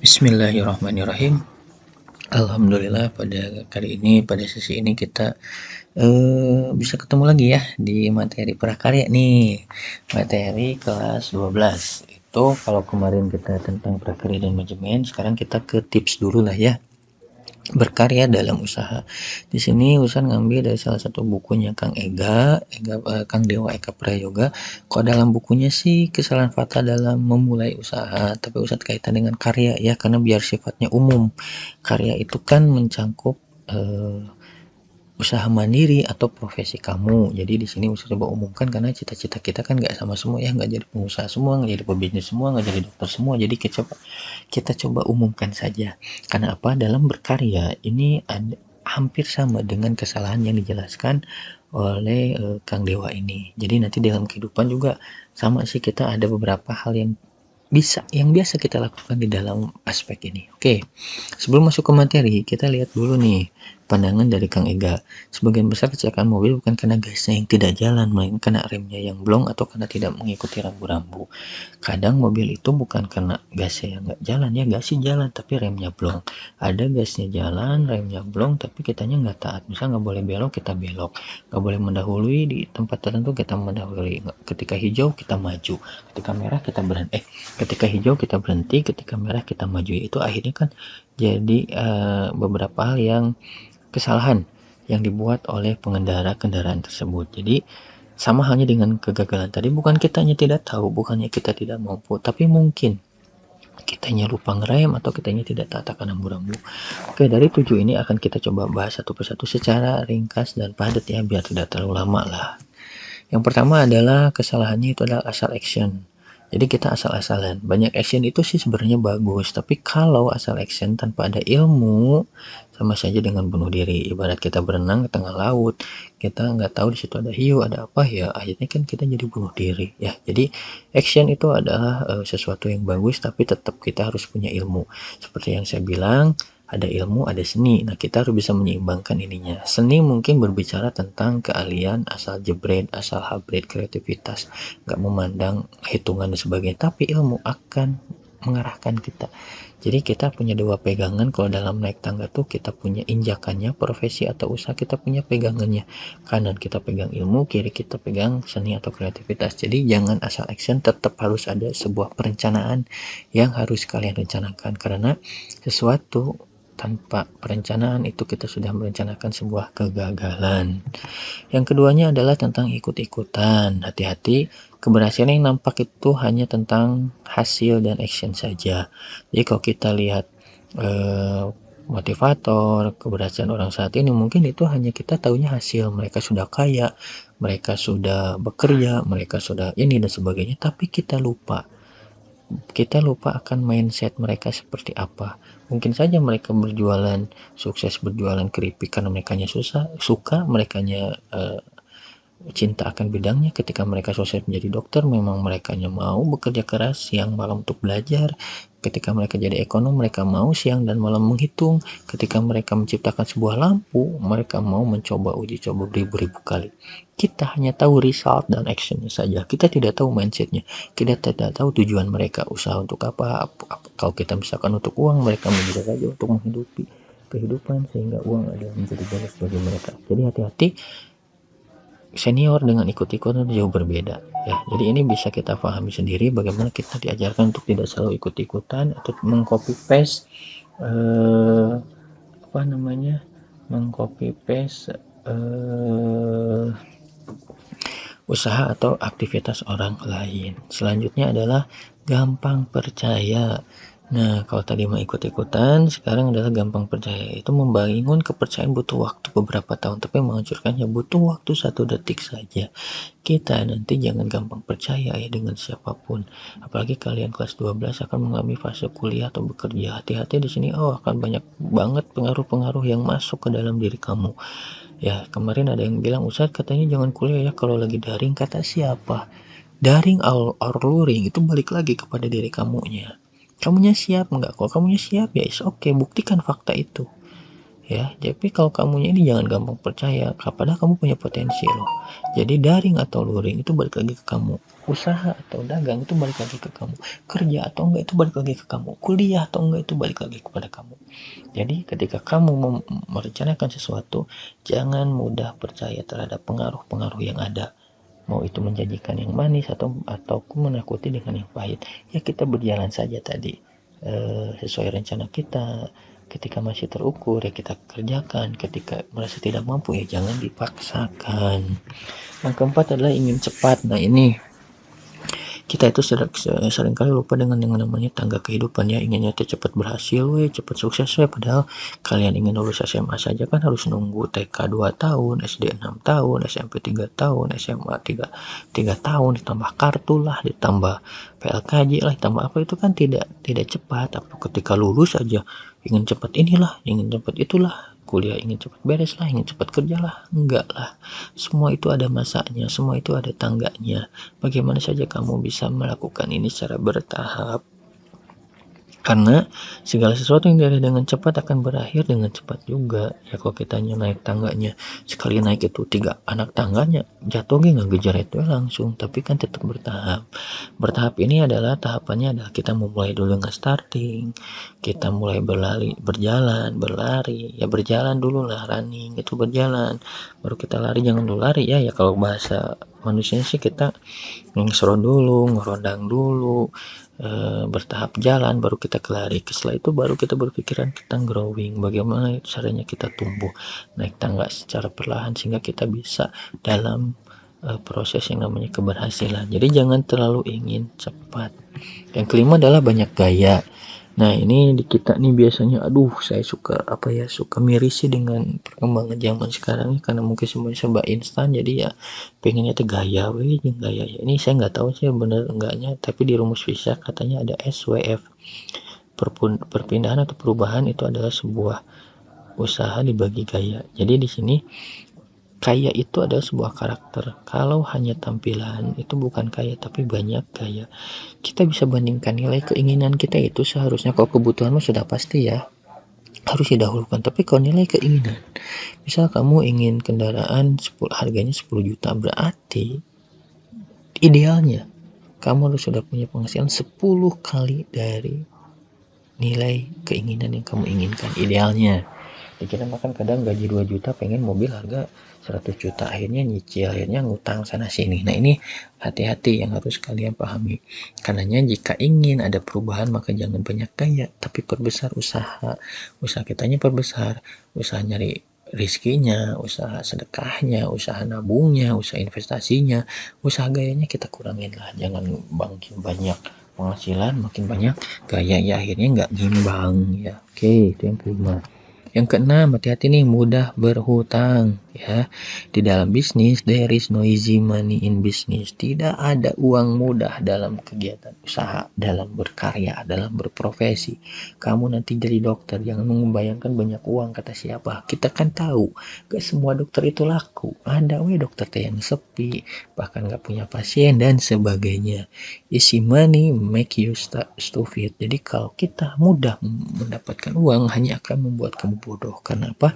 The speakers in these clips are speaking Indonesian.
Bismillahirrahmanirrahim. Alhamdulillah pada sesi ini kita bisa ketemu lagi ya di materi prakarya nih. Materi kelas 12. Itu kalau kemarin kita tentang prakarya dan manajemen, sekarang kita ke tips dulu lah ya. Berkarya dalam usaha. Di sini Usan ngambil dari salah satu bukunya Kang Dewa Eka Prayoga. Kok dalam bukunya sih kesalahan fatal dalam memulai usaha, tapi Ustadz kaitan dengan karya ya, karena biar sifatnya umum. Karya itu kan mencangkup usaha mandiri atau profesi kamu. Jadi di sini Ustadz coba umumkan karena cita-cita kita kan nggak sama semua ya, nggak jadi pengusaha semua, nggak jadi pebisnis semua, nggak jadi dokter semua. Jadi kita coba umumkan saja. Karena apa? Dalam berkarya ini hampir sama dengan kesalahan yang dijelaskan oleh Kang Dewa ini. Jadi nanti dalam kehidupan juga sama sih, kita ada beberapa hal yang biasa kita lakukan di dalam aspek ini. Oke, sebelum masuk ke materi, kita lihat dulu nih pandangan dari Kang Ega. Sebagian besar kecelakaan mobil bukan karena gasnya yang tidak jalan, melainkan karena remnya yang blong atau karena tidak mengikuti rambu-rambu. Kadang mobil itu bukan karena gasnya yang nggak jalan ya, gasnya jalan tapi remnya blong. Ada gasnya jalan, remnya blong, tapi kitanya nggak taat. Misal nggak boleh belok, kita belok. Nggak boleh mendahului di tempat tertentu, kita mendahului. Ketika hijau kita maju, ketika merah kita berhenti. Ketika hijau kita berhenti, ketika merah kita maju. Itu akhirnya kan jadi beberapa hal yang kesalahan yang dibuat oleh pengendara kendaraan tersebut. Jadi sama halnya dengan kegagalan tadi, bukan kitanya tidak tahu, bukannya kita tidak mampu, tapi mungkin kitanya lupa ngerem atau kitanya tidak taat akan rambu-rambu. Oke, dari 7 ini akan kita coba bahas satu persatu secara ringkas dan padat ya, biar tidak terlalu lama lah. Yang pertama adalah kesalahannya itu adalah asal action. Jadi kita asal-asalan. Banyak action itu sih sebenarnya bagus, tapi kalau asal action tanpa ada ilmu, sama saja dengan bunuh diri. Ibarat kita berenang ke tengah laut, kita nggak tahu di situ ada hiu, ada apa ya, akhirnya kan kita jadi bunuh diri ya. Jadi action itu adalah sesuatu yang bagus, tapi tetap kita harus punya ilmu. Seperti yang saya bilang, ada ilmu, ada seni. Nah, kita harus bisa menyeimbangkan ininya. Seni mungkin berbicara tentang keahlian, asal jebret, asal habret, kreativitas, nggak memandang hitungan dan sebagainya. Tapi ilmu akan mengarahkan kita. Jadi kita punya dua pegangan. Kalau dalam naik tangga tuh kita punya injakannya, profesi atau usaha kita punya pegangannya. Kanan kita pegang ilmu, kiri kita pegang seni atau kreativitas. Jadi jangan asal action, tetap harus ada sebuah perencanaan yang harus kalian rencanakan. Karena sesuatu tanpa perencanaan itu kita sudah merencanakan sebuah kegagalan. Yang keduanya adalah tentang ikut-ikutan. Hati-hati, keberhasilan yang nampak itu hanya tentang hasil dan action saja. Jadi kalau kita lihat motivator, keberhasilan orang saat ini, mungkin itu hanya kita tahunya hasil, mereka sudah kaya, mereka sudah bekerja, mereka sudah ini dan sebagainya, tapi kita lupa akan mindset mereka seperti apa. Mungkin saja mereka berjualan, sukses berjualan keripik karena mereka suka, mereka cinta akan bidangnya. Ketika mereka sukses menjadi dokter, memang mereka mau bekerja keras siang malam untuk belajar. Ketika mereka jadi ekonom, mereka mau siang dan malam menghitung. Ketika mereka menciptakan sebuah lampu, mereka mau mencoba uji coba beribu-ribu kali. Kita hanya tahu result dan actionnya saja. Kita tidak tahu mindsetnya. Kita tidak tahu tujuan mereka, usaha untuk apa. Kalau kita misalkan untuk uang, mereka bisa saja untuk menghidupi kehidupan sehingga uang adalah menjadi bonus bagi mereka. Jadi hati-hati, senior dengan ikut-ikutan jauh berbeda ya. Jadi ini bisa kita pahami sendiri bagaimana kita diajarkan untuk tidak selalu ikut-ikutan atau mengcopy paste mengcopy paste usaha atau aktivitas orang lain. Selanjutnya adalah gampang percaya. Nah, kalau tadi mau ikut-ikutan, sekarang adalah gampang percaya. Itu membangun kepercayaan butuh waktu beberapa tahun, tapi menghancurkannya butuh waktu 1 detik saja. Kita nanti jangan gampang percaya ya dengan siapapun. Apalagi kalian kelas 12 akan mengalami fase kuliah atau bekerja. Hati-hati di sini, akan banyak banget pengaruh-pengaruh yang masuk ke dalam diri kamu. Ya, kemarin ada yang bilang, Ustadz katanya jangan kuliah ya kalau lagi daring. Kata siapa? Daring or luring itu balik lagi kepada diri kamunya. Kamunya siap nggak? Kalau kamunya siap ya is oke, buktikan fakta itu. ya. Tapi kalau kamunya ini jangan gampang percaya, padahal kamu punya potensi loh. Jadi daring atau luring itu balik lagi ke kamu, usaha atau dagang itu balik lagi ke kamu, kerja atau enggak itu balik lagi ke kamu, kuliah atau enggak itu balik lagi kepada kamu. Jadi ketika kamu merencanakan sesuatu, jangan mudah percaya terhadap pengaruh-pengaruh yang ada, mau itu menjanjikan yang manis atau menakuti dengan yang pahit. Ya kita berjalan saja tadi sesuai rencana kita. Ketika masih terukur ya kita kerjakan, ketika merasa tidak mampu ya jangan dipaksakan. Yang keempat adalah ingin cepat. Nah ini kita itu seringkali lupa dengan yang namanya tangga kehidupan ya, inginnya itu cepat berhasil, cepat sukses padahal kalian ingin lulus SMA saja kan harus nunggu TK 2 tahun, SD 6 tahun, SMP 3 tahun, SMA 3 tahun, ditambah kartu lah, ditambah PLKJ lah, ditambah apa, itu kan tidak cepat. Apa ketika lulus saja ingin cepat inilah, ingin cepat itulah, kuliah ingin cepat beres lah, ingin cepat kerja lah, enggak lah, semua itu ada masanya, semua itu ada tangganya. Bagaimana saja kamu bisa melakukan ini secara bertahap, karena segala sesuatu yang dari dengan cepat akan berakhir dengan cepat juga ya. Kalau kita naik tangganya, sekali naik itu 3 anak tangganya jatuh nggak ngejar itu langsung, tapi kan tetap bertahap ini adalah tahapannya adalah kita memulai dulu dengan starting, kita mulai berlari ya, berjalan dulu lah, running itu berjalan, baru kita lari, jangan dulu lari ya. Kalau bahasa manusia sih kita ngeseron dulu, ngerondang dulu, bertahap jalan baru kita lari. Setelah itu baru kita berpikiran kita growing, bagaimana caranya kita tumbuh naik tangga secara perlahan sehingga kita bisa dalam proses yang namanya keberhasilan. Jadi jangan terlalu ingin cepat. Yang kelima adalah banyak gaya. Nah ini di kita nih biasanya, saya suka miris sih dengan perkembangan zaman sekarang karena mungkin semuanya serba instan, jadi ya pengennya tuh gaya ya. Ini saya nggak tahu sih bener enggaknya, tapi di rumus Fisher katanya ada SWF, perpindahan atau perubahan itu adalah sebuah usaha dibagi gaya. Jadi di sini kaya itu adalah sebuah karakter. Kalau hanya tampilan itu bukan kaya tapi banyak gaya. Kita bisa bandingkan nilai keinginan kita itu seharusnya, kalau kebutuhan sudah pasti ya harus didahulukan, tapi kalau nilai keinginan, misal kamu ingin kendaraan harganya 10 juta, berarti idealnya kamu harus sudah punya penghasilan 10 kali dari nilai keinginan yang kamu inginkan idealnya. Ya kita makan kadang gaji 2 juta pengen mobil harga 100 juta, akhirnya nyicil, akhirnya ngutang sana sini. Nah ini hati-hati yang harus kalian pahami, karenanya jika ingin ada perubahan maka jangan banyak gaya tapi perbesar usaha kitanya, perbesar usaha nyari rizkinya, usaha sedekahnya, usaha nabungnya, usaha investasinya, usaha gayanya kita kurangin lah, jangan makin banyak penghasilan makin banyak gaya ya, akhirnya nggak ngimbang ya. Oke, itu yang kelima. Yang keenam, hati-hati nih, mudah berhutang ya. Di dalam bisnis there is no easy money in business. Tidak ada uang mudah dalam kegiatan usaha, dalam berkarya, dalam berprofesi. Kamu nanti jadi dokter, jangan membayangkan banyak uang kata siapa. Kita kan tahu gak semua dokter itu laku. Ada dokter yang sepi, bahkan gak punya pasien dan sebagainya. Easy money make you stupid. Jadi kalau kita mudah mendapatkan uang hanya akan membuat kamu bodoh. Karena apa?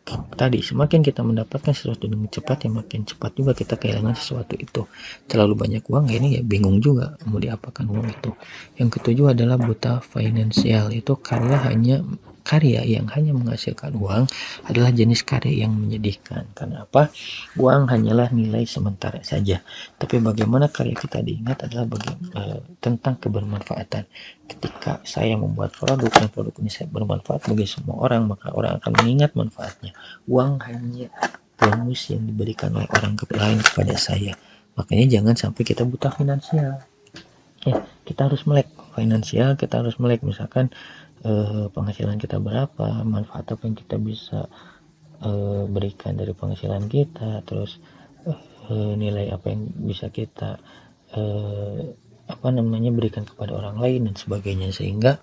Tadi semakin kita mendapatkan sesuatu dengan cepat, ya makin cepat juga kita kehilangan sesuatu itu. Terlalu banyak uang ini ya bingung juga mau diapakan uang itu. Yang ketujuh adalah buta finansial. Itu karya yang hanya menghasilkan uang adalah jenis karya yang menyedihkan. Karena apa? Uang hanyalah nilai sementara saja, tapi bagaimana karya kita diingat adalah tentang kebermanfaatan. Ketika saya membuat produk dan produk ini saya bermanfaat bagi semua orang, maka orang akan mengingat manfaatnya. Uang hanya bonus yang diberikan oleh orang lain kepada saya. Makanya jangan sampai kita buta finansial. Kita harus melek finansial, kita harus melek misalkan penghasilan kita berapa, manfaat apa yang kita bisa berikan dari penghasilan kita, terus nilai apa yang bisa kita berikan kepada orang lain dan sebagainya, sehingga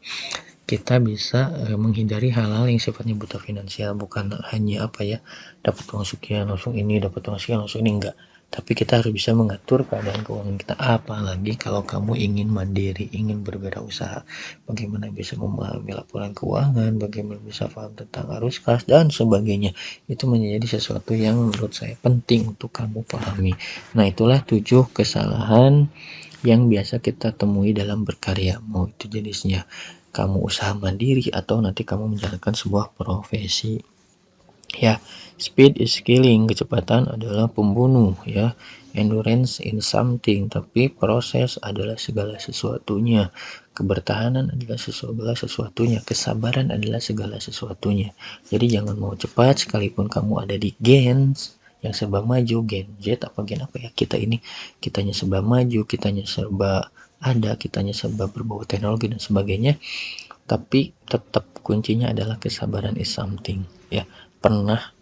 kita bisa menghindari hal-hal yang sifatnya buta finansial. Bukan hanya dapat uang sekian langsung ini, dapat uang sekian langsung ini, enggak. tapi kita harus bisa mengatur keadaan keuangan kita. Apalagi kalau kamu ingin mandiri, ingin berwirausaha, bagaimana bisa memahami laporan keuangan, bagaimana bisa paham tentang arus kas dan sebagainya. Itu menjadi sesuatu yang menurut saya penting untuk kamu pahami. Nah, itulah 7 kesalahan yang biasa kita temui dalam berkarya, mau itu jenisnya kamu usaha mandiri atau nanti kamu menjalankan sebuah profesi. Ya, speed is killing, kecepatan adalah pembunuh ya. Endurance in something, tapi proses adalah segala sesuatunya. Kebertahanan adalah segala sesuatunya, kesabaran adalah segala sesuatunya. Jadi jangan mau cepat sekalipun kamu ada di gen yang serba maju, gen Z apa gen apa ya, kitanya serba maju, kitanya serba ada, kitanya serba berbau teknologi dan sebagainya, tapi tetap kuncinya adalah kesabaran is something ya. Pernah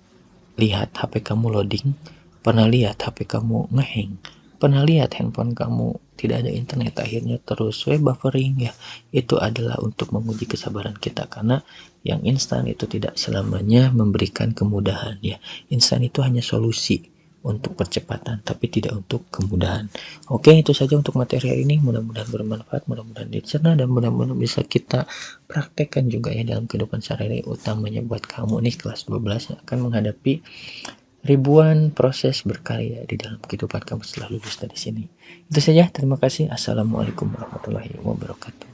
lihat HP kamu loading? Pernah lihat HP kamu ngehang? Pernah lihat handphone kamu tidak ada internet akhirnya terus buffering ya? Itu adalah untuk menguji kesabaran kita, karena yang instan itu tidak selamanya memberikan kemudahan ya. Instan itu hanya solusi untuk percepatan tapi tidak untuk kemudahan. Oke, itu saja untuk materi hari ini, mudah-mudahan bermanfaat, mudah-mudahan dicerna, dan mudah-mudahan bisa kita praktekkan juga ya dalam kehidupan sehari-hari, utamanya buat kamu nih kelas 12 yang akan menghadapi ribuan proses berkarya di dalam kehidupan kamu setelah lulus dari sini. Itu saja, terima kasih. Assalamualaikum warahmatullahi wabarakatuh.